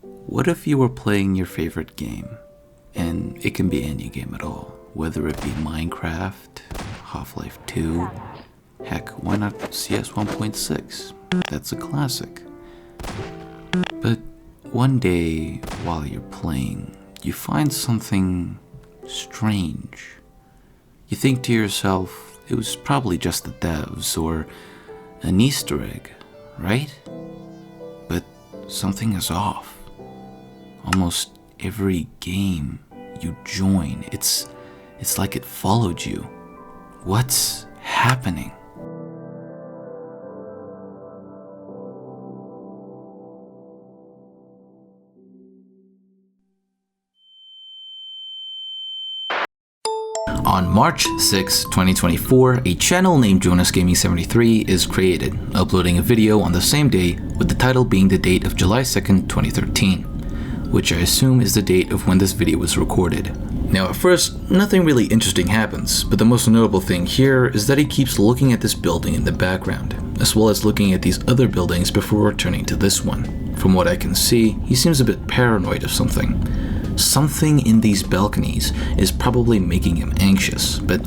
What if you were playing your favorite game, and it can be any game at all, whether it be Minecraft, Half-Life 2, heck, why not CS 1.6? That's a classic. But one day, while you're playing, you find something strange. You think to yourself, it was probably just the devs or an Easter egg, right? But something is off. Almost every game you join, it's like it followed you. What's happening? On March 6, 2024, a channel named JonasGaming73 is created, uploading a video on the same day with the title being the date of July 2nd, 2013, which I assume is the date of when this video was recorded. Now at first, nothing really interesting happens, but the most notable thing here is that he keeps looking at this building in the background, as well as looking at these other buildings before returning to this one. From what I can see, he seems a bit paranoid of something. Something in these balconies is probably making him anxious, but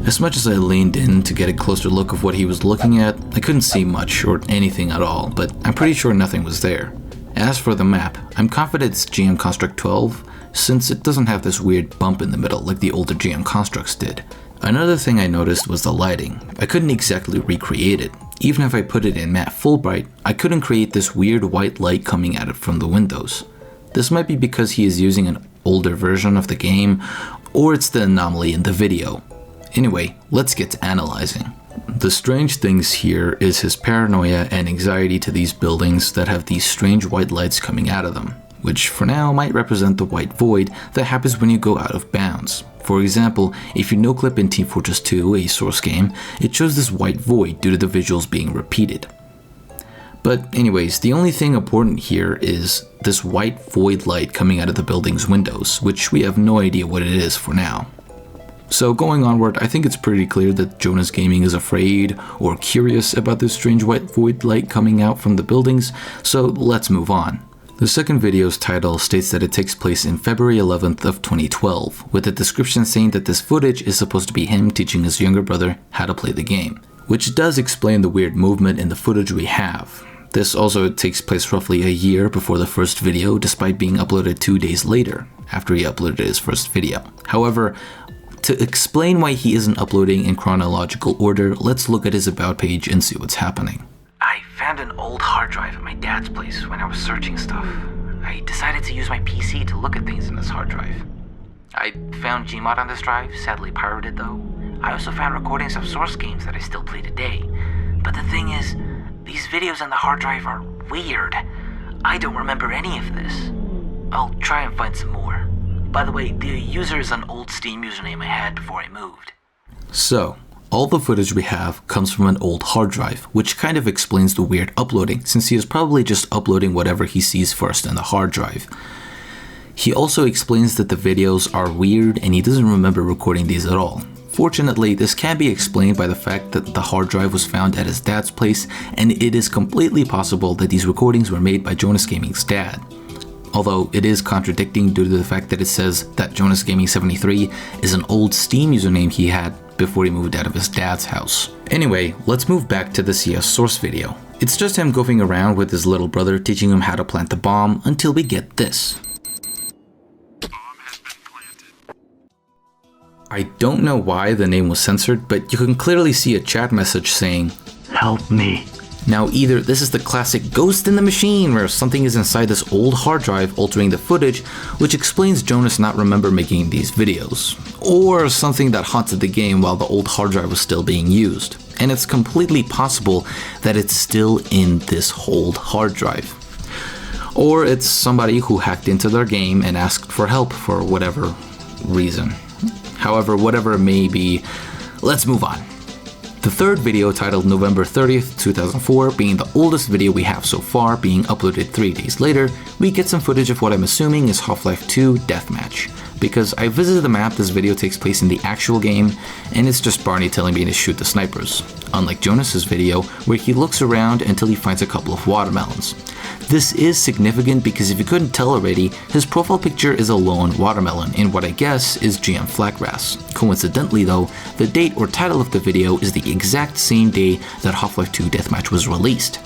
as much as I leaned in to get a closer look of what he was looking at, I couldn't see much or anything at all, but I'm pretty sure nothing was there. As for the map, I'm confident it's GM Construct 12, since it doesn't have this weird bump in the middle like the older GM Constructs did. Another thing I noticed was the lighting. I couldn't exactly recreate it. Even if I put it in matte full bright, I couldn't create this weird white light coming at it from the windows. This might be because he is using an older version of the game, or it's the anomaly in the video. Anyway, let's get to analyzing. The strange things here is his paranoia and anxiety to these buildings that have these strange white lights coming out of them, which for now might represent the white void that happens when you go out of bounds. For example, if you no-clip in Team Fortress 2, a source game, it shows this white void due to the visuals being repeated. But anyways, the only thing important here is this white void light coming out of the building's windows, which we have no idea what it is for now. So going onward, I think it's pretty clear that Jonas Gaming is afraid or curious about this strange white void light coming out from the buildings, so let's move on. The second video's title states that it takes place in February 11th of 2012, with a description saying that this footage is supposed to be him teaching his younger brother how to play the game, which does explain the weird movement in the footage we have. This also takes place roughly a year before the first video, despite being uploaded 2 days later, after he uploaded his first video. However, to explain why he isn't uploading in chronological order, let's look at his about page and see what's happening. I found an old hard drive at my dad's place when I was searching stuff. I decided to use my PC to look at things in this hard drive. I found gmod on this drive, sadly pirated though. I also found recordings of source games that I still play today. But the thing is, these videos on the hard drive are weird. I don't remember any of this. I'll try and find some more. By the way, the user is an old Steam username I had before I moved. So, all the footage we have comes from an old hard drive, which kind of explains the weird uploading, since he is probably just uploading whatever he sees first in the hard drive. He also explains that the videos are weird and he doesn't remember recording these at all. Fortunately, this can be explained by the fact that the hard drive was found at his dad's place, and it is completely possible that these recordings were made by Jonas Gaming's dad. Although it is contradicting due to the fact that it says that JonasGaming73 is an old Steam username he had before he moved out of his dad's house. Anyway, let's move back to the CS source video. It's just him goofing around with his little brother teaching him how to plant the bomb until we get this. I don't know why the name was censored, but you can clearly see a chat message saying, "Help me." Now either this is the classic ghost in the machine where something is inside this old hard drive altering the footage, which explains Jonas not remember making these videos, or something that haunted the game while the old hard drive was still being used. And it's completely possible that it's still in this old hard drive. Or it's somebody who hacked into their game and asked for help for whatever reason. However, whatever it may be, let's move on. The third video, titled November 30th, 2004, being the oldest video we have so far, being uploaded 3 days later, we get some footage of what I'm assuming is Half-Life 2 Deathmatch. because I visited the map this video takes place in the actual game, and it's just Barney telling me to shoot the snipers, unlike Jonas's video where he looks around until he finds a couple of watermelons. This is significant because if you couldn't tell already, his profile picture is a lone watermelon in what I guess is GM Flatgrass. Coincidentally though, the date or title of the video is the exact same day that Half-Life 2 Deathmatch was released.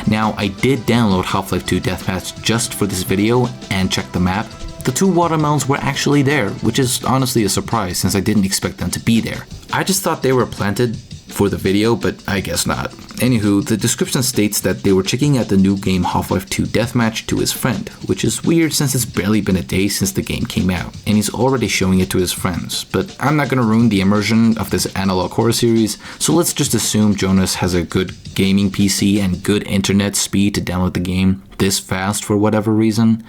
Now, I did download Half-Life 2 Deathmatch just for this video and check the map. The two watermelons were actually there, which is honestly a surprise since I didn't expect them to be there. I just thought they were planted for the video, but I guess not. Anywho, the description states that they were checking out the new game Half-Life 2 Deathmatch to his friend, which is weird since it's barely been a day since the game came out, and he's already showing it to his friends. But I'm not gonna ruin the immersion of this analog horror series, so let's just assume Jonas has a good gaming PC and good internet speed to download the game this fast for whatever reason,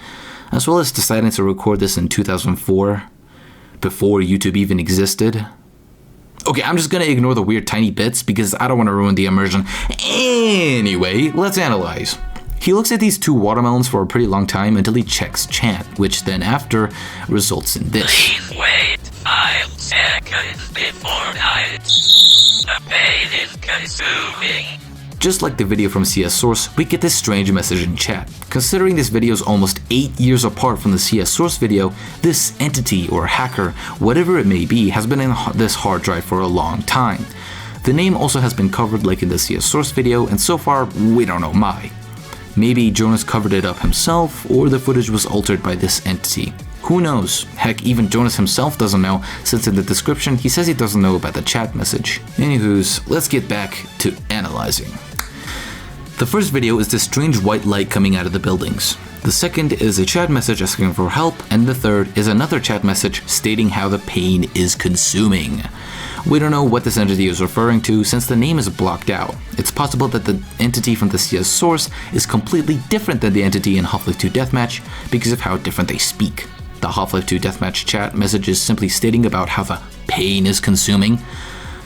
as well as deciding to record this in 2004, before YouTube even existed. Okay, I'm just gonna ignore the weird tiny bits because I don't want to ruin the immersion. Anyway, let's analyze. He looks at these two watermelons for a pretty long time until he checks chat, which then after results in this. Please wait 5 seconds before night. The pain is consuming. Just like the video from CS Source, we get this strange message in chat. Considering this video is almost 8 years apart from the CS Source video, this entity or hacker, whatever it may be, has been in this hard drive for a long time. The name also has been covered like in the CS Source video, and so far, we don't know why. Maybe Jonas covered it up himself, or the footage was altered by this entity. Who knows? Heck, even Jonas himself doesn't know, since in the description he says he doesn't know about the chat message. Anywho's, let's get back to analyzing. The first video is this strange white light coming out of the buildings. The second is a chat message asking for help, and the third is another chat message stating how the pain is consuming. We don't know what this entity is referring to since the name is blocked out. It's possible that the entity from the CS Source is completely different than the entity in Half-Life 2 Deathmatch because of how different they speak. The Half-Life 2 Deathmatch chat message is simply stating about how the pain is consuming,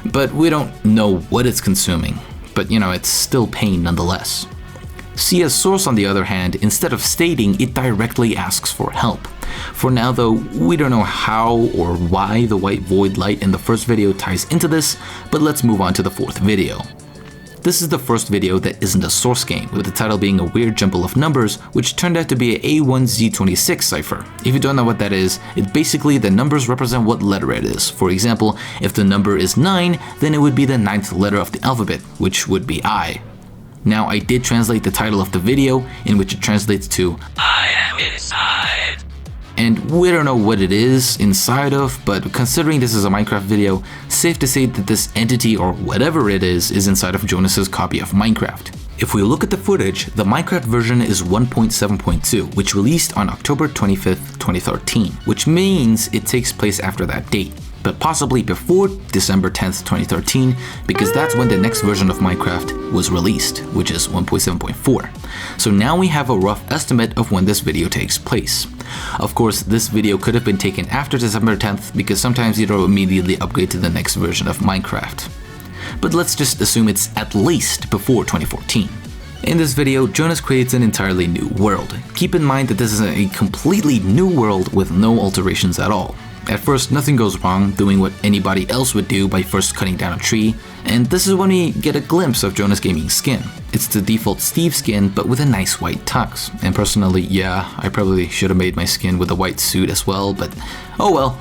but we don't know what it's consuming. But you know, it's still pain nonetheless. CS Source, on the other hand, instead of stating, it directly asks for help. For now though, we don't know how or why the white void light in the first video ties into this, but let's move on to the fourth video. This is the first video that isn't a source game, with the title being a weird jumble of numbers, which turned out to be a A1Z26 cipher. If you don't know what that is, it's basically the numbers represent what letter it is. For example, if the number is 9, then it would be the 9th letter of the alphabet, which would be I. Now, I did translate the title of the video, in which it translates to I am inside. And we don't know what it is inside of, but considering this is a Minecraft video, safe to say that this entity or whatever it is inside of Jonas's copy of Minecraft. If we look at the footage, the Minecraft version is 1.7.2, which released on October 25th, 2013, which means it takes place after that date, but possibly before December 10th, 2013, because that's when the next version of Minecraft was released, which is 1.7.4. So now we have a rough estimate of when this video takes place. Of course, this video could have been taken after December 10th, because sometimes you don't immediately upgrade to the next version of Minecraft. But let's just assume it's at least before 2014. In this video, Jonas creates an entirely new world. Keep in mind that this is a completely new world with no alterations at all. At first, nothing goes wrong, doing what anybody else would do by first cutting down a tree, and this is when we get a glimpse of Jonas Gaming's skin. It's the default Steve skin, but with a nice white tux. And personally, yeah, I probably should have made my skin with a white suit as well, but oh well.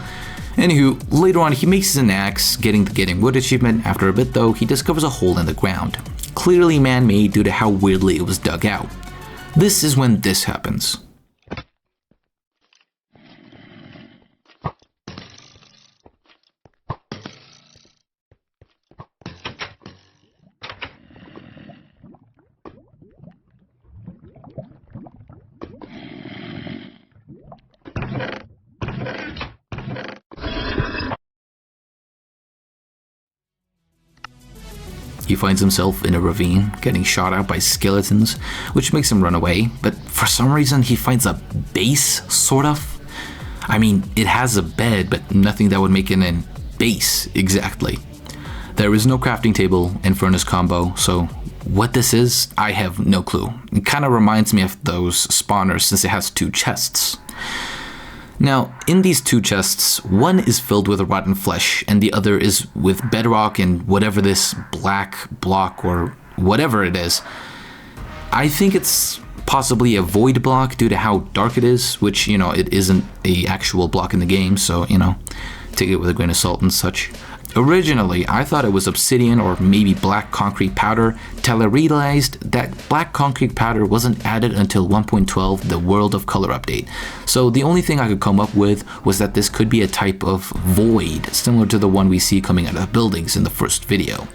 Anywho, later on he makes an axe, getting the Getting Wood achievement. After a bit though, he discovers a hole in the ground. Clearly man-made due to how weirdly it was dug out. This is when this happens. He finds himself in a ravine, getting shot at by skeletons, which makes him run away, but for some reason he finds a base, sort of. I mean, it has a bed, but nothing that would make it a base, exactly. There is no crafting table and furnace combo, so what this is, I have no clue. It kind of reminds me of those spawners since it has two chests. Now, in these two chests, one is filled with rotten flesh and the other is with bedrock and whatever this black block or whatever it is. I think it's possibly a void block due to how dark it is, which, it isn't a actual block in the game, so, take it with a grain of salt and such. Originally, I thought it was obsidian or maybe black concrete powder, till I realized that black concrete powder wasn't added until 1.12, the World of Color update. So the only thing I could come up with was that this could be a type of void, similar to the one we see coming out of the buildings in the first video.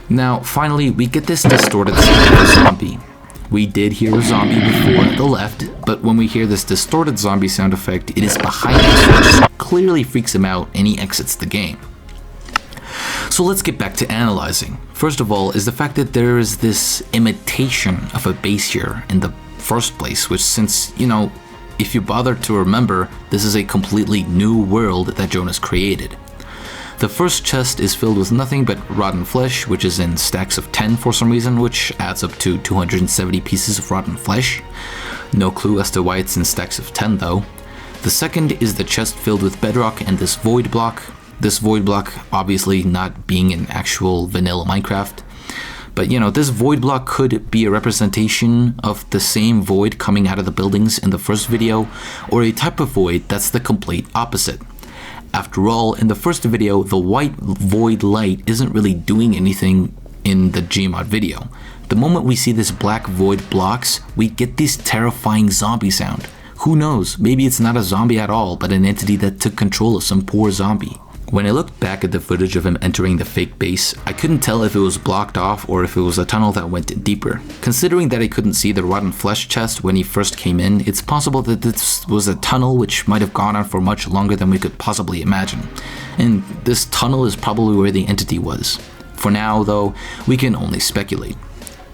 Now, finally, we get this distorted sound of a zombie. We did hear a zombie before at the left, but when we hear this distorted zombie sound effect, it is behind us, which clearly freaks him out and he exits the game. So let's get back to analyzing. First of all is the fact that there is this imitation of a base here in the first place, which since, if you bother to remember, this is a completely new world that Jonas created. The first chest is filled with nothing but rotten flesh, which is in stacks of 10 for some reason, which adds up to 270 pieces of rotten flesh. No clue as to why it's in stacks of 10 though. The second is the chest filled with bedrock and this void block. This void block obviously not being in actual vanilla Minecraft. But this void block could be a representation of the same void coming out of the buildings in the first video, or a type of void that's the complete opposite. After all, in the first video, the white void light isn't really doing anything in the gmod video. The moment we see this black void blocks, we get this terrifying zombie sound. Who knows, maybe it's not a zombie at all, but an entity that took control of some poor zombie. When I looked back at the footage of him entering the fake base, I couldn't tell if it was blocked off or if it was a tunnel that went deeper. Considering that I couldn't see the rotten flesh chest when he first came in, it's possible that this was a tunnel which might have gone on for much longer than we could possibly imagine. And this tunnel is probably where the entity was. For now, though, we can only speculate.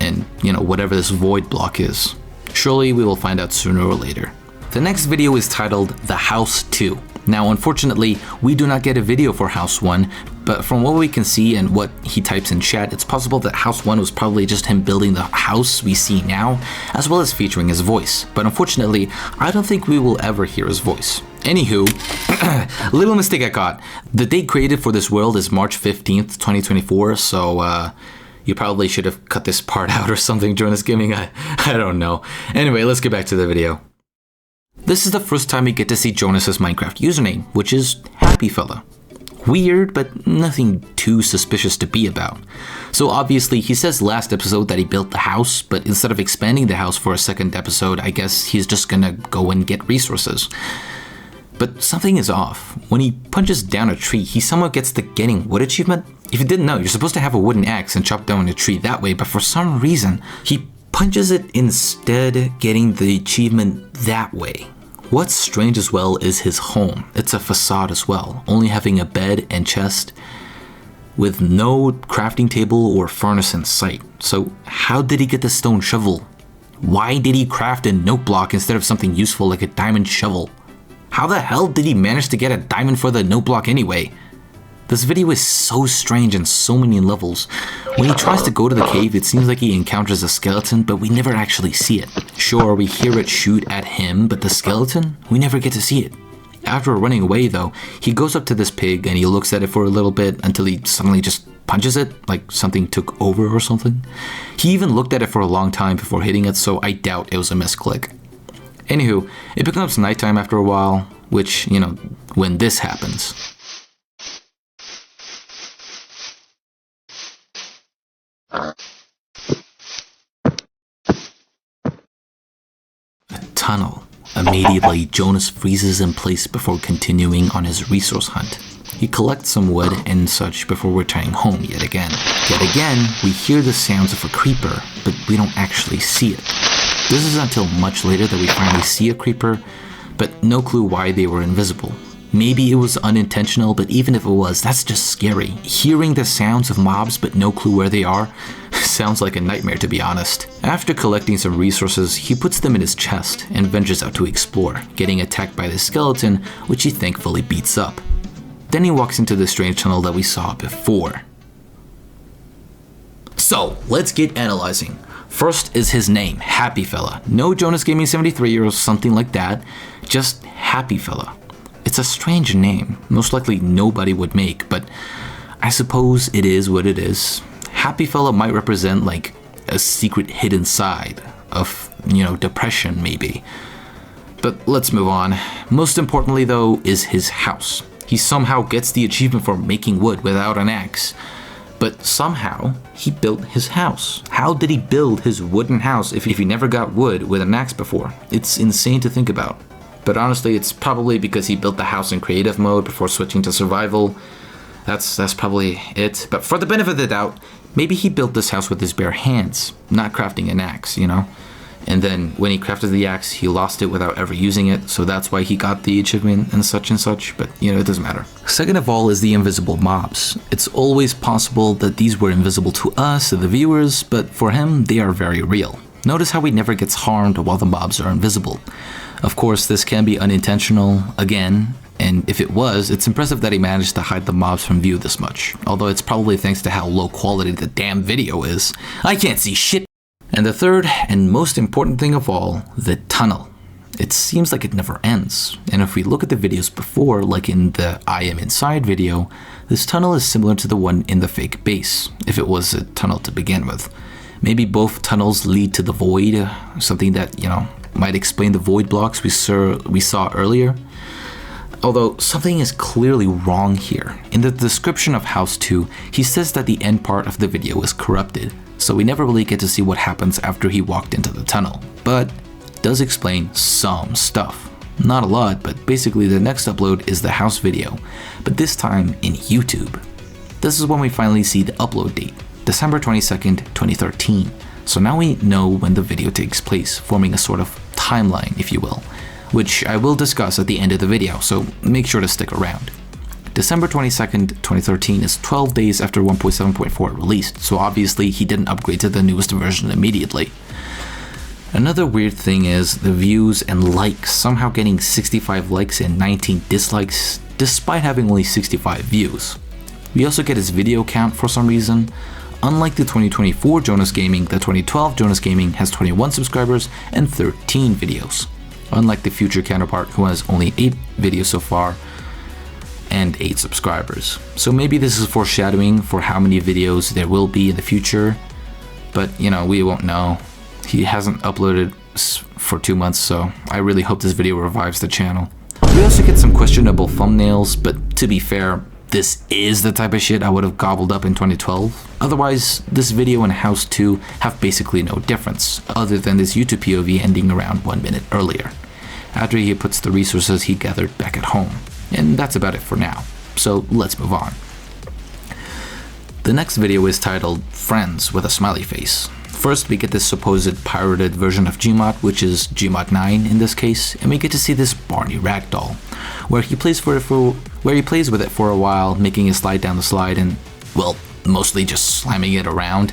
And, whatever this void block is. Surely we will find out sooner or later. The next video is titled The House 2. Now, unfortunately, we do not get a video for House 1, but from what we can see and what he types in chat, it's possible that House 1 was probably just him building the house we see now, as well as featuring his voice. But unfortunately, I don't think we will ever hear his voice. Anywho, little mistake I caught. The date created for this world is March 15th, 2024, so you probably should have cut this part out or something, Jonas Gaming, I don't know. Anyway, let's get back to the video. This is the first time we get to see Jonas's Minecraft username, which is Happyfella. Weird, but nothing too suspicious to be about. So obviously he says last episode that he built the house, but instead of expanding the house for a second episode, I guess he's just gonna go and get resources. But something is off. When he punches down a tree, he somehow gets the getting wood achievement. If you didn't know, you're supposed to have a wooden axe and chop down a tree that way, but for some reason, he punches it instead, getting the achievement that way. What's strange as well is his home. It's a facade as well, only having a bed and chest with no crafting table or furnace in sight. So how did he get the stone shovel? Why did he craft a note block instead of something useful like a diamond shovel? How the hell did he manage to get a diamond for the note block anyway? This video is so strange in so many levels. When he tries to go to the cave, it seems like he encounters a skeleton, but we never actually see it. Sure, we hear it shoot at him, but the skeleton? We never get to see it. After running away though, he goes up to this pig and he looks at it for a little bit until he suddenly just punches it, like something took over or something. He even looked at it for a long time before hitting it, so I doubt it was a misclick. Anywho, it becomes nighttime after a while, which, when this happens. A tunnel. Immediately, Jonas freezes in place before continuing on his resource hunt. He collects some wood and such before returning home yet again. Yet again, we hear the sounds of a creeper, but we don't actually see it. This is until much later that we finally see a creeper, but no clue why they were invisible. Maybe it was unintentional, but even if it was, that's just scary. Hearing the sounds of mobs but no clue where they are sounds like a nightmare, to be honest. After collecting some resources, he puts them in his chest and ventures out to explore, getting attacked by the skeleton, which he thankfully beats up. Then he walks into the strange tunnel that we saw before. So, let's get analyzing. First is his name, Happy Fella. No JonasGaming73 or something like that, just Happy Fella. It's a strange name, most likely nobody would make, but I suppose it is what it is. Happy Fella might represent like a secret hidden side of, depression maybe. But let's move on. Most importantly though is his house. He somehow gets the achievement for making wood without an axe. But somehow he built his house. How did he build his wooden house if he never got wood with an axe before? It's insane to think about. But honestly, it's probably because he built the house in creative mode before switching to survival. That's probably it. But for the benefit of the doubt, maybe he built this house with his bare hands, not crafting an axe, And then when he crafted the axe, he lost it without ever using it, so that's why he got the achievement and such, but it doesn't matter. Second of all is the invisible mobs. It's always possible that these were invisible to us, the viewers, but for him, they are very real. Notice how he never gets harmed while the mobs are invisible. Of course, this can be unintentional, again, and if it was, it's impressive that he managed to hide the mobs from view this much, although it's probably thanks to how low quality the damn video is. I can't see shit! And the third and most important thing of all, the tunnel. It seems like it never ends, and if we look at the videos before, like in the I am inside video, this tunnel is similar to the one in the fake base, if it was a tunnel to begin with. Maybe both tunnels lead to the void, something that, might explain the void blocks we saw earlier. Although something is clearly wrong here. In the description of House 2, he says that the end part of the video is corrupted, so we never really get to see what happens after he walked into the tunnel, but it does explain some stuff. Not a lot, but basically the next upload is the house video, but this time in YouTube. This is when we finally see the upload date, December 22nd, 2013. So now we know when the video takes place, forming a sort of timeline, if you will, which I will discuss at the end of the video, so make sure to stick around. December 22nd, 2013 is 12 days after 1.7.4 released, so obviously he didn't upgrade to the newest version immediately. Another weird thing is the views and likes, somehow getting 65 likes and 19 dislikes, despite having only 65 views. We also get his video count for some reason. Unlike the 2024 Jonas Gaming, the 2012 Jonas Gaming has 21 subscribers and 13 videos. Unlike the future counterpart who has only 8 videos so far and 8 subscribers. So maybe this is foreshadowing for how many videos there will be in the future, but we won't know. He hasn't uploaded for 2 months, so I really hope this video revives the channel. We also get some questionable thumbnails, but to be fair, this is the type of shit I would have gobbled up in 2012. Otherwise, this video and House 2 have basically no difference, other than this YouTube POV ending around 1 minute earlier, after he puts the resources he gathered back at home. And that's about it for now, so let's move on. The next video is titled Friends with a smiley face. First, we get this supposed pirated version of Gmod, which is Gmod 9 in this case, and we get to see this Barney ragdoll, where he plays with it for a while, making it slide down the slide and, well, mostly just slamming it around.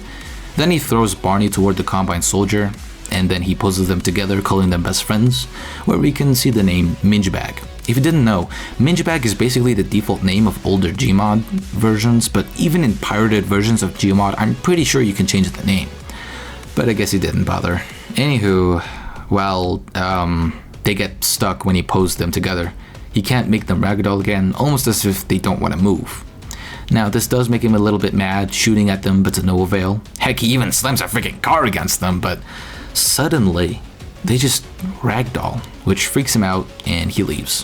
Then he throws Barney toward the Combine Soldier, and then he poses them together, calling them best friends, where we can see the name Mingebag. If you didn't know, Mingebag is basically the default name of older Gmod versions, but even in pirated versions of Gmod, I'm pretty sure you can change the name. But I guess he didn't bother. Anywho, well, they get stuck when he posed them together. He can't make them ragdoll again, almost as if they don't want to move. Now, this does make him a little bit mad, shooting at them, but to no avail. Heck, he even slams a freaking car against them, but suddenly, they just ragdoll, which freaks him out, and he leaves.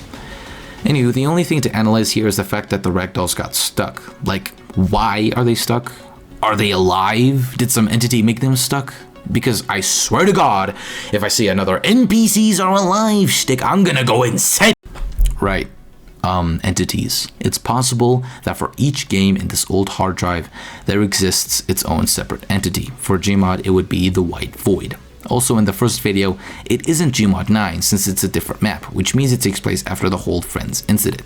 Anywho, the only thing to analyze here is the fact that the ragdolls got stuck. Like, why are they stuck? Are they alive? Did some entity make them stuck? Because I swear to God, if I see another NPCs are alive stick, I'm gonna go insane. Right, entities. It's possible that for each game in this old hard drive, there exists its own separate entity. For Gmod, it would be the White Void. Also in the first video, it isn't Gmod 9 since it's a different map, which means it takes place after the whole Friends incident.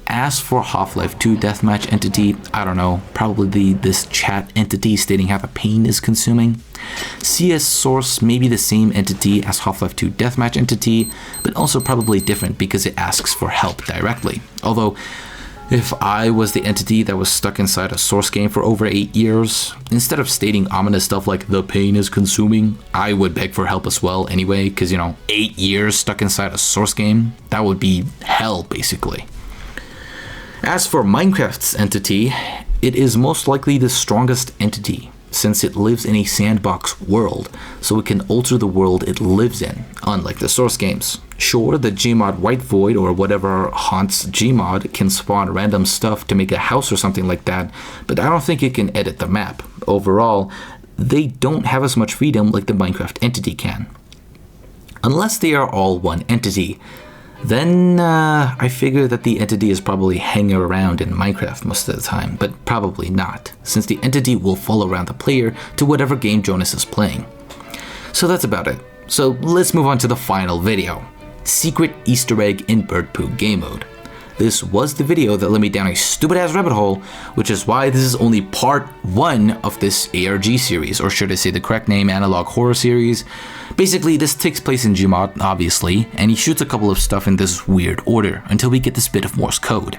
As for Half-Life 2 Deathmatch entity, I don't know, probably this chat entity stating how the pain is consuming. CS Source may be the same entity as Half-Life 2 Deathmatch entity, but also probably different because it asks for help directly. Although, If I was the entity that was stuck inside a source game for over 8 years, instead of stating ominous stuff like "the pain is consuming," I would beg for help as well anyway, because 8 years stuck inside a source game, that would be hell basically. As for Minecraft's entity, it is most likely the strongest entity, since it lives in a sandbox world, so it can alter the world it lives in, unlike the source games. Sure, the gmod White Void or whatever haunts gmod can spawn random stuff to make a house or something like that, but I don't think it can edit the map. Overall, they don't have as much freedom like the Minecraft entity can. Unless they are all one entity, then I figure that the entity is probably hanging around in Minecraft most of the time, but probably not, since the entity will follow around the player to whatever game Jonas is playing. So that's about it. So let's move on to the final video. Secret Easter egg in Bird Poo game mode. This was the video that led me down a stupid ass rabbit hole, which is why this is only part 1 of this ARG series, or should I say the correct name, Analog Horror Series. Basically, this takes place in gmod, obviously, and he shoots a couple of stuff in this weird order until we get this bit of Morse code.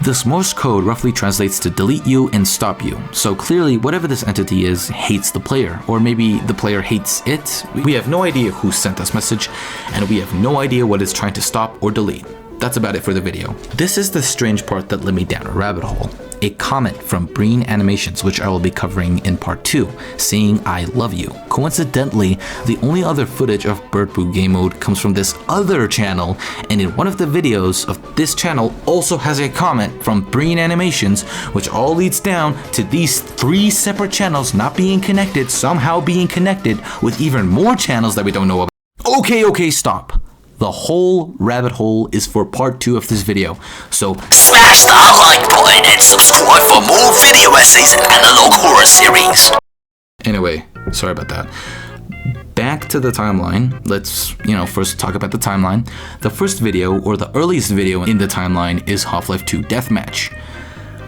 This Morse code roughly translates to delete you and stop you, so clearly whatever this entity is hates the player, or maybe the player hates it. We have no idea who sent this message, and we have no idea what it's trying to stop or delete. That's about it for the video. This is the strange part that led me down a rabbit hole. A comment from Breen Animations, which I will be covering in part 2, saying "I love you." Coincidentally, the only other footage of Bird Poo game mode comes from this other channel, and in one of the videos of this channel also has a comment from Breen Animations, which all leads down to these 3 separate channels not being connected, somehow being connected with even more channels that we don't know about. Okay, stop. The whole rabbit hole is for part 2 of this video, so Smash that like button and subscribe for more video essays in Analog Horror Series. Anyway, sorry about that. Back to the timeline. Let's, first talk about the timeline. The first video, or the earliest video in the timeline, is Half-Life 2 Deathmatch,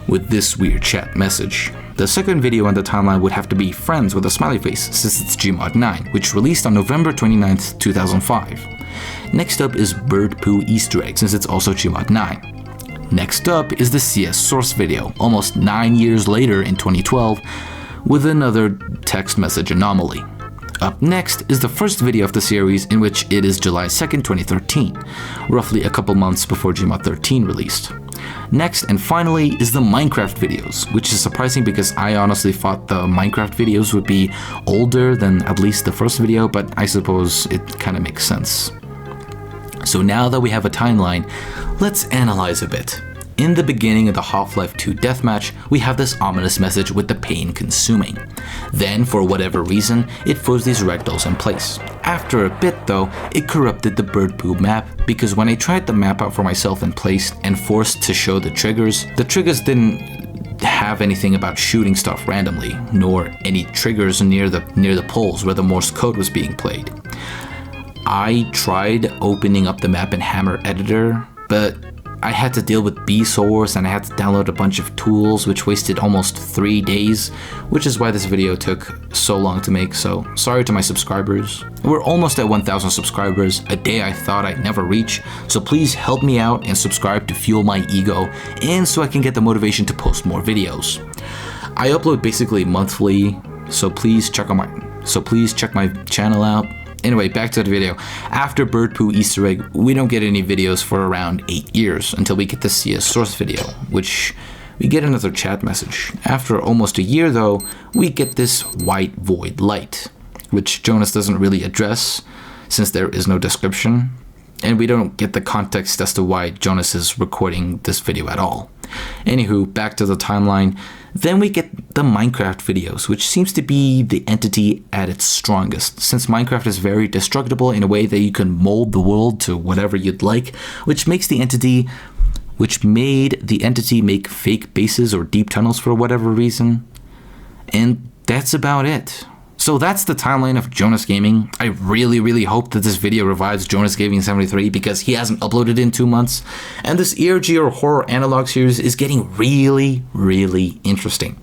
with this weird chat message. The second video on the timeline would have to be Friends with a smiley face, since it's gmod 9, which released on November 29th, 2005. Next up is Bird Poo Easter egg, since it's also gmod 9. Next up is the CS source video, almost 9 years later in 2012, with another text message anomaly. Up next is the first video of the series, in which it is July 2nd, 2013, roughly a couple months before gmod 13 released. Next and finally is the Minecraft videos, which is surprising because I honestly thought the Minecraft videos would be older than at least the first video, but I suppose it kind of makes sense. So now that we have a timeline, let's analyze a bit. In the beginning of the Half-Life 2 Deathmatch, we have this ominous message with the pain consuming. Then, for whatever reason, it froze these ragdolls in place. After a bit though, it corrupted the Bird Poo map, because when I tried the map out for myself in place and forced to show the triggers didn't have anything about shooting stuff randomly, nor any triggers near the poles where the Morse code was being played. I tried opening up the map in Hammer Editor, but I had to deal with B-Source and I had to download a bunch of tools, which wasted almost 3 days, which is why this video took so long to make, so sorry to my subscribers. We're almost at 1,000 subscribers, a day I thought I'd never reach, so please help me out and subscribe to fuel my ego and so I can get the motivation to post more videos. I upload basically monthly, so please check my channel out. Anyway, back to the video. After Bird Poo Easter egg, we don't get any videos for around 8 years until we get the CS source video, which we get another chat message. After almost a year though, we get this White Void light, which Jonas doesn't really address since there is no description, and we don't get the context as to why Jonas is recording this video at all. Anywho, back to the timeline. Then we get the Minecraft videos, which seems to be the entity at its strongest, since Minecraft is very destructible in a way that you can mold the world to whatever you'd like, which made the entity make fake bases or deep tunnels for whatever reason. And that's about it. So that's the timeline of Jonas Gaming. I really hope that this video revives JonasGaming73 because he hasn't uploaded in 2 months. And this ARG or horror analog series is getting really interesting.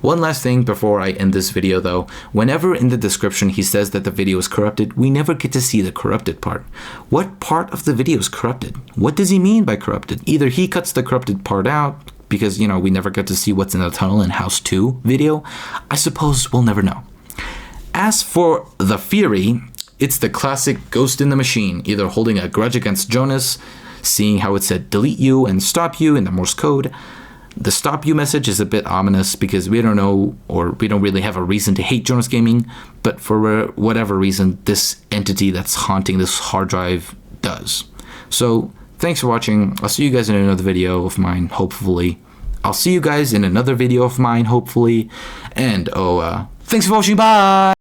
One last thing before I end this video though, whenever in the description he says that the video is corrupted, we never get to see the corrupted part. What part of the video is corrupted? What does he mean by corrupted? Either he cuts the corrupted part out, because, you know, we never get to see what's in the tunnel in House 2 video. I suppose we'll never know. As for the Fury, it's the classic ghost in the machine, either holding a grudge against Jonas, seeing how it said delete you and stop you in the Morse code. The stop you message is a bit ominous because we don't know, or we don't really have a reason to hate Jonas Gaming, but for whatever reason, this entity that's haunting this hard drive does. So, thanks for watching. I'll see you guys in another video of mine, hopefully. I'll see you guys in another video of mine, hopefully. And, thanks for watching, bye!